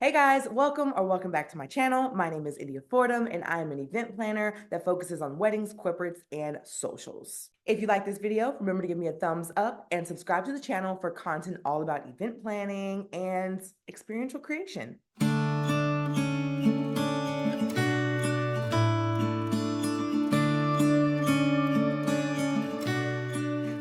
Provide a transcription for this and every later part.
Hey guys, welcome back to my channel. My name is India Fordham and I am an event planner that focuses on weddings, corporates, and socials. If you like this video, remember to give me a thumbs up and subscribe to the channel for content all about event planning and experiential creation.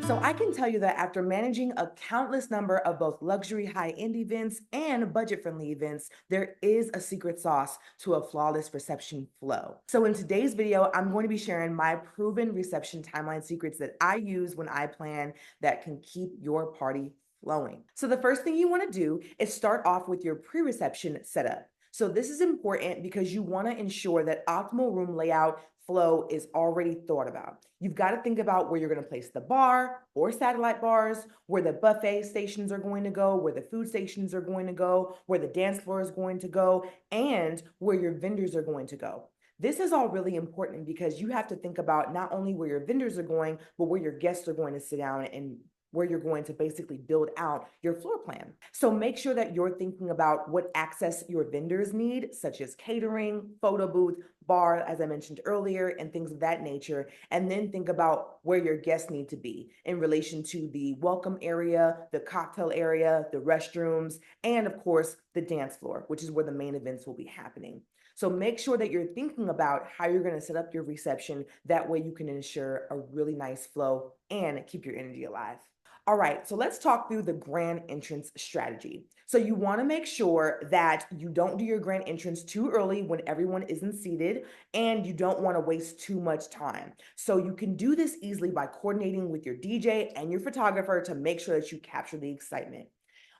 So I can tell you that after managing a countless number of both luxury high-end events and budget-friendly events, there is a secret sauce to a flawless reception flow. So in today's video, I'm going to be sharing my proven reception timeline secrets that I use when I plan that can keep your party flowing. So the first thing you want to do is start off with your pre-reception setup. So this is important because you want to ensure that optimal room layout flow is already thought about. You've got to think about where you're going to place the bar or satellite bars, where the buffet stations are going to go, where the food stations are going to go, where the dance floor is going to go, and where your vendors are going to go. This is all really important because you have to think about not only where your vendors are going, but where your guests are going to sit down and where you're going to basically build out your floor plan. So make sure that you're thinking about what access your vendors need, such as catering, photo booth, bar, as I mentioned earlier, and things of that nature. And then think about where your guests need to be in relation to the welcome area, the cocktail area, the restrooms, and of course, the dance floor, which is where the main events will be happening. So make sure that you're thinking about how you're going to set up your reception. That way you can ensure a really nice flow and keep your energy alive. All right, so let's talk through the grand entrance strategy. So you want to make sure that you don't do your grand entrance too early when everyone isn't seated, and you don't want to waste too much time. So you can do this easily by coordinating with your DJ and your photographer to make sure that you capture the excitement.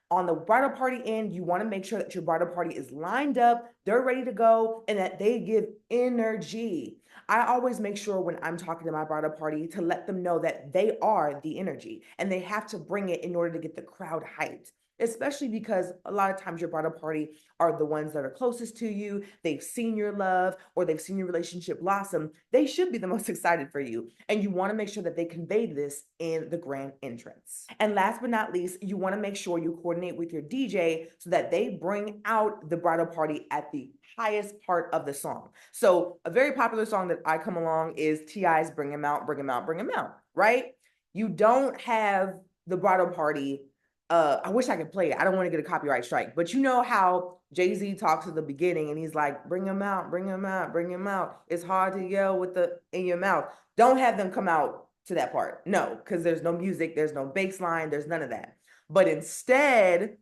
On the bridal party end, you want to make sure that your bridal party is lined up, they're ready to go, and that they give energy. I always make sure when I'm talking to my bridal party to let them know that they are the energy and they have to bring it in order to get the crowd hyped. Especially because a lot of times your bridal party are the ones that are closest to you. They've seen your love or they've seen your relationship blossom. They should be the most excited for you. And you want to make sure that they convey this in the grand entrance. And last but not least, you want to make sure you coordinate with your DJ so that they bring out the bridal party at the highest part of the song. So a very popular song that I come along is T.I.'s Bring Him Out, Bring Him Out, Bring Him Out, right? You don't have the bridal party. I wish I could play it. I don't want to get a copyright strike, but you know how Jay-Z talks at the beginning and he's like, bring him out, bring him out, bring him out. It's hard to yell with the in your mouth. Don't have them come out to that part. No, because there's no music, there's no bass line, there's none of that. But instead,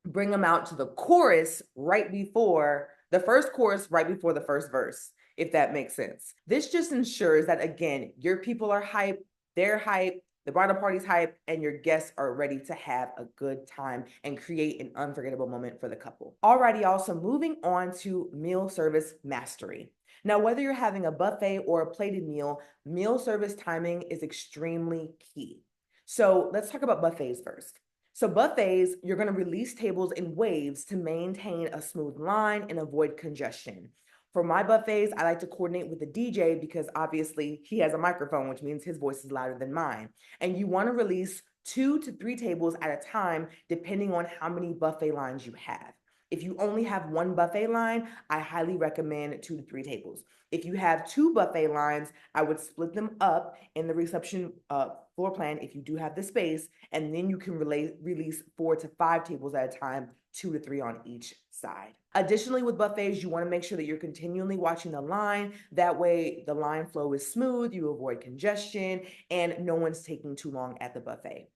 bring them out to the chorus right before the first chorus, right before the first verse, if that makes sense. This just ensures that, again, your people are hyped, they're hyped, the bridal party's hyped, and your guests are ready to have a good time and create an unforgettable moment for the couple. Alrighty, y'all, so moving on to meal service mastery. Now, whether you're having a buffet or a plated meal service timing is extremely key. So let's talk about buffets first. So buffets, you're going to release tables in waves to maintain a smooth line and avoid congestion. For my buffets, I like to coordinate with the DJ because obviously he has a microphone, which means his voice is louder than mine. And you want to release 2 to 3 tables at a time, depending on how many buffet lines you have. If you only have one buffet line, I highly recommend 2 to 3 tables. If you have 2 buffet lines, I would split them up in the reception floor plan if you do have the space, and then you can release 4 to 5 tables at a time, 2 to 3 on each side. Additionally, with buffets, you want to make sure that you're continually watching the line. That way, the line flow is smooth, you avoid congestion, and no one's taking too long at the buffet.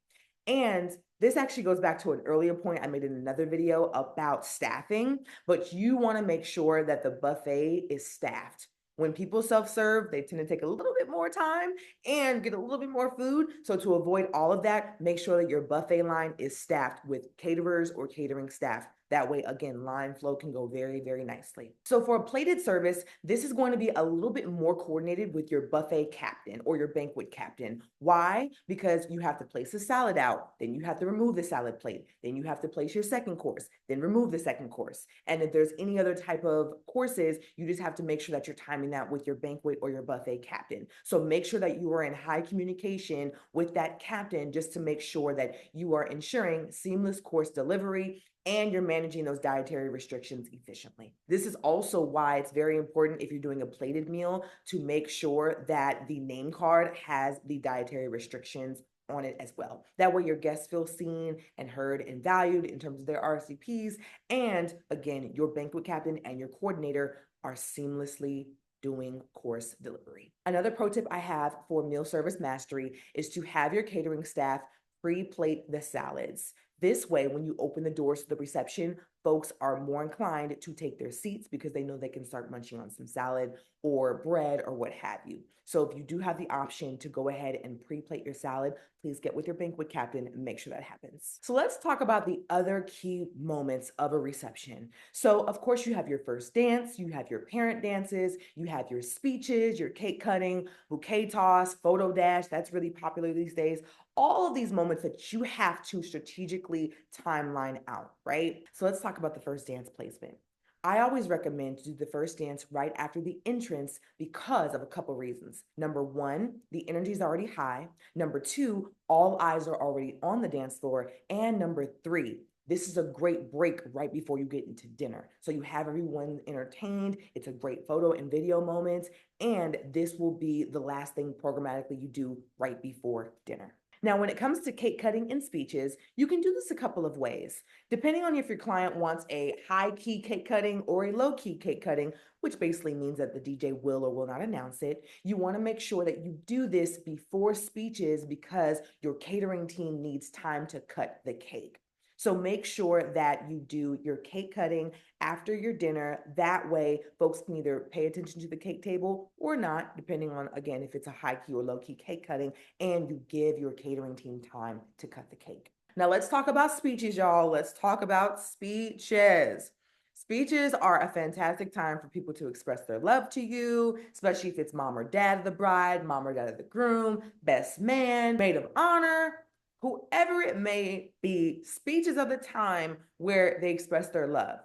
And this actually goes back to an earlier point I made in another video about staffing, but you want to make sure that the buffet is staffed. When people self-serve, they tend to take a little bit more time and get a little bit more food. So to avoid all of that, make sure that your buffet line is staffed with caterers or catering staff. That way, again, line flow can go very, very nicely. So for a plated service, this is going to be a little bit more coordinated with your buffet captain or your banquet captain. Why? Because you have to place the salad out, then you have to remove the salad plate, then you have to place your second course, then remove the second course. And if there's any other type of courses, you just have to make sure that you're timing that with your banquet or your buffet captain. So make sure that you are in high communication with that captain just to make sure that you are ensuring seamless course delivery and you're managing those dietary restrictions efficiently. This is also why it's very important if you're doing a plated meal to make sure that the name card has the dietary restrictions on it as well. That way your guests feel seen and heard and valued in terms of their RSVPs. And again, your banquet captain and your coordinator are seamlessly doing course delivery. Another pro tip I have for meal service mastery is to have your catering staff pre-plate the salads. This way, when you open the doors to the reception, folks are more inclined to take their seats because they know they can start munching on some salad or bread or what have you. So if you do have the option to go ahead and pre-plate your salad, please get with your banquet captain and make sure that happens. So let's talk about the other key moments of a reception. So of course you have your first dance, you have your parent dances, you have your speeches, your cake cutting, bouquet toss, photo dash, that's really popular these days. All of these moments that you have to strategically timeline out, right? So let's talk about the first dance placement. I always recommend to do the first dance right after the entrance because of a couple reasons. Number one, the energy is already high. Number two, all eyes are already on the dance floor. And number three, this is a great break right before you get into dinner. So you have everyone entertained. It's a great photo and video moment. And this will be the last thing programmatically you do right before dinner. Now, when it comes to cake cutting and speeches, you can do this a couple of ways. Depending on if your client wants a high key cake cutting or a low key cake cutting, which basically means that the DJ will or will not announce it, you want to make sure that you do this before speeches because your catering team needs time to cut the cake. So make sure that you do your cake cutting after your dinner. That way, folks can either pay attention to the cake table or not, depending on, again, if it's a high key or low key cake cutting, and you give your catering team time to cut the cake. Now, let's talk about speeches, y'all. Let's talk about speeches. Speeches are a fantastic time for people to express their love to you, especially if it's mom or dad of the bride, mom or dad of the groom, best man, maid of honor, whoever it may be. Speeches are the time where they express their love.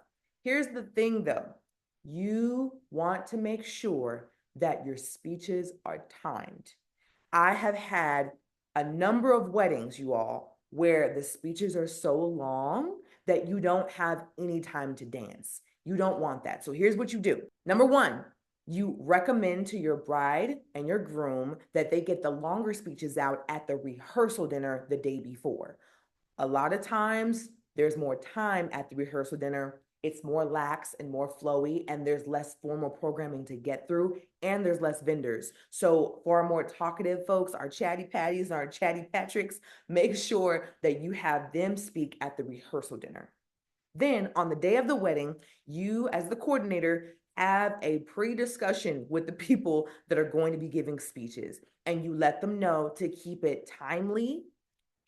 Here's the thing though, you want to make sure that your speeches are timed. I have had a number of weddings, you all, where the speeches are so long that you don't have any time to dance. You don't want that. So here's what you do. Number one, you recommend to your bride and your groom that they get the longer speeches out at the rehearsal dinner the day before. A lot of times, there's more time at the rehearsal dinner. It's more lax and more flowy, and there's less formal programming to get through, and there's less vendors. So for our more talkative folks, our chatty patties and our chatty Patricks, make sure that you have them speak at the rehearsal dinner. Then on the day of the wedding, you as the coordinator have a pre-discussion with the people that are going to be giving speeches, and you let them know to keep it timely,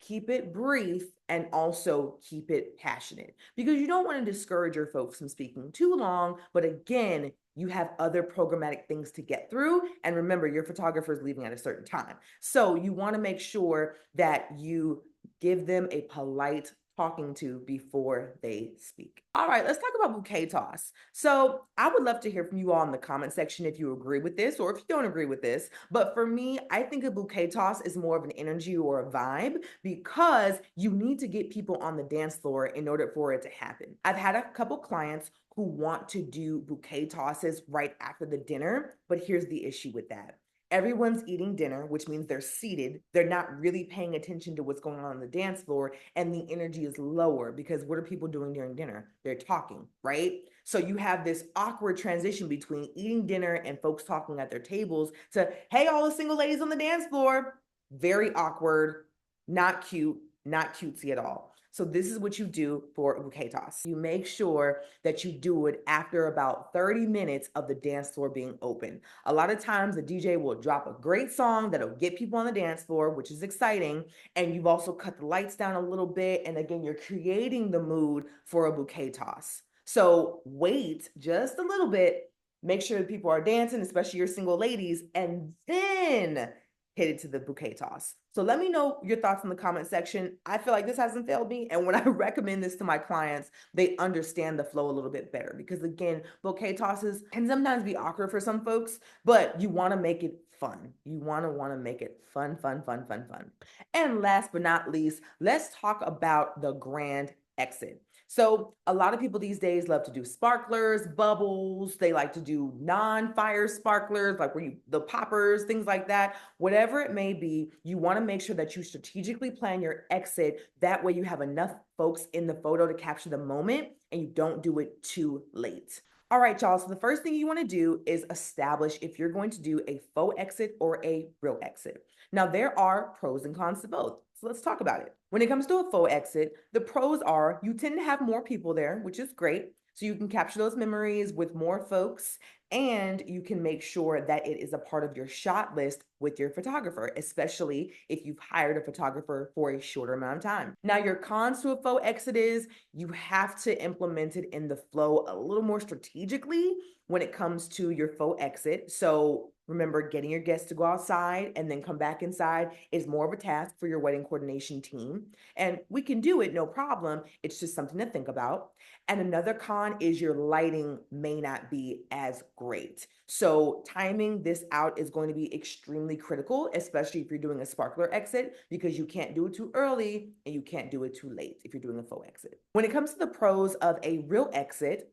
keep it brief, and also keep it passionate, because you don't want to discourage your folks from speaking too long. But again, you have other programmatic things to get through. And remember, your photographer is leaving at a certain time. So you want to make sure that you give them a polite talking to before they speak. All right, let's talk about bouquet toss. So I would love to hear from you all in the comment section if you agree with this or if you don't agree with this. But for me, I think a bouquet toss is more of an energy or a vibe because you need to get people on the dance floor in order for it to happen. I've had a couple clients who want to do bouquet tosses right after the dinner, but here's the issue with that. Everyone's eating dinner, which means they're seated. They're not really paying attention to what's going on the dance floor, and the energy is lower because what are people doing during dinner? They're talking, right? So you have this awkward transition between eating dinner and folks talking at their tables to, hey, all the single ladies on the dance floor. Very awkward, not cute, not cutesy at all. So this is what you do for a bouquet toss. You make sure that you do it after about 30 minutes of the dance floor being open. A lot of times the DJ will drop a great song that'll get people on the dance floor, which is exciting. And you've also cut the lights down a little bit. And again, you're creating the mood for a bouquet toss. So wait just a little bit, make sure that people are dancing, especially your single ladies, and then headed to the bouquet toss. So let me know your thoughts in the comment section. I feel like this hasn't failed me. And when I recommend this to my clients, they understand the flow a little bit better because again, bouquet tosses can sometimes be awkward for some folks, but you want to make it fun. You want to make it fun, fun, fun, fun, fun. And last but not least, let's talk about the grand exit. So a lot of people these days love to do sparklers, bubbles. They like to do non-fire sparklers, like the poppers, things like that. Whatever it may be, you want to make sure that you strategically plan your exit. That way you have enough folks in the photo to capture the moment and you don't do it too late. All right, y'all. So the first thing you want to do is establish if you're going to do a faux exit or a real exit. Now, there are pros and cons to both. So let's talk about it. When it comes to a faux exit, the pros are you tend to have more people there, which is great. So you can capture those memories with more folks and you can make sure that it is a part of your shot list with your photographer, especially if you've hired a photographer for a shorter amount of time. Now, your cons to a faux exit is you have to implement it in the flow a little more strategically when it comes to your faux exit. So remember, getting your guests to go outside and then come back inside is more of a task for your wedding coordination team. And we can do it, no problem. It's just something to think about. And another con is your lighting may not be as great. So timing this out is going to be extremely critical, especially if you're doing a sparkler exit, because you can't do it too early and you can't do it too late if you're doing a faux exit. When it comes to the pros of a real exit,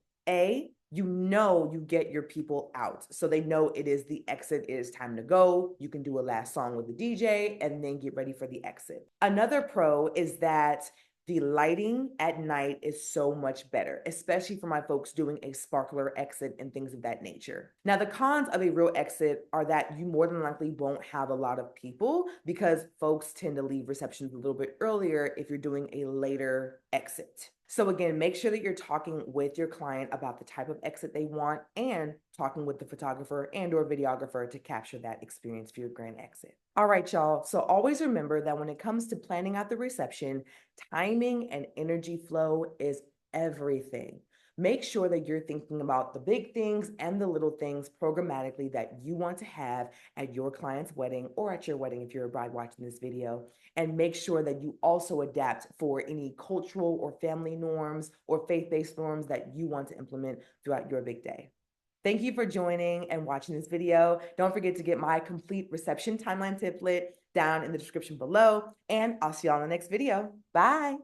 you get your people out. So they know it is the exit, it is time to go. You can do a last song with the DJ and then get ready for the exit. Another pro is that the lighting at night is so much better, especially for my folks doing a sparkler exit and things of that nature. Now, the cons of a real exit are that you more than likely won't have a lot of people because folks tend to leave receptions a little bit earlier if you're doing a later exit. So again, make sure that you're talking with your client about the type of exit they want and talking with the photographer and or videographer to capture that experience for your grand exit. All right, y'all. So always remember that when it comes to planning out the reception, timing and energy flow is everything. Make sure that you're thinking about the big things and the little things programmatically that you want to have at your client's wedding or at your wedding if you're a bride watching this video. And make sure that you also adapt for any cultural or family norms or faith-based norms that you want to implement throughout your big day. Thank you for joining and watching this video. Don't forget to get my complete reception timeline template down in the description below, and I'll see you all in the next video. Bye.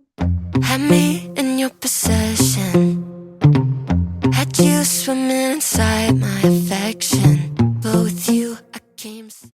Have me in your possession.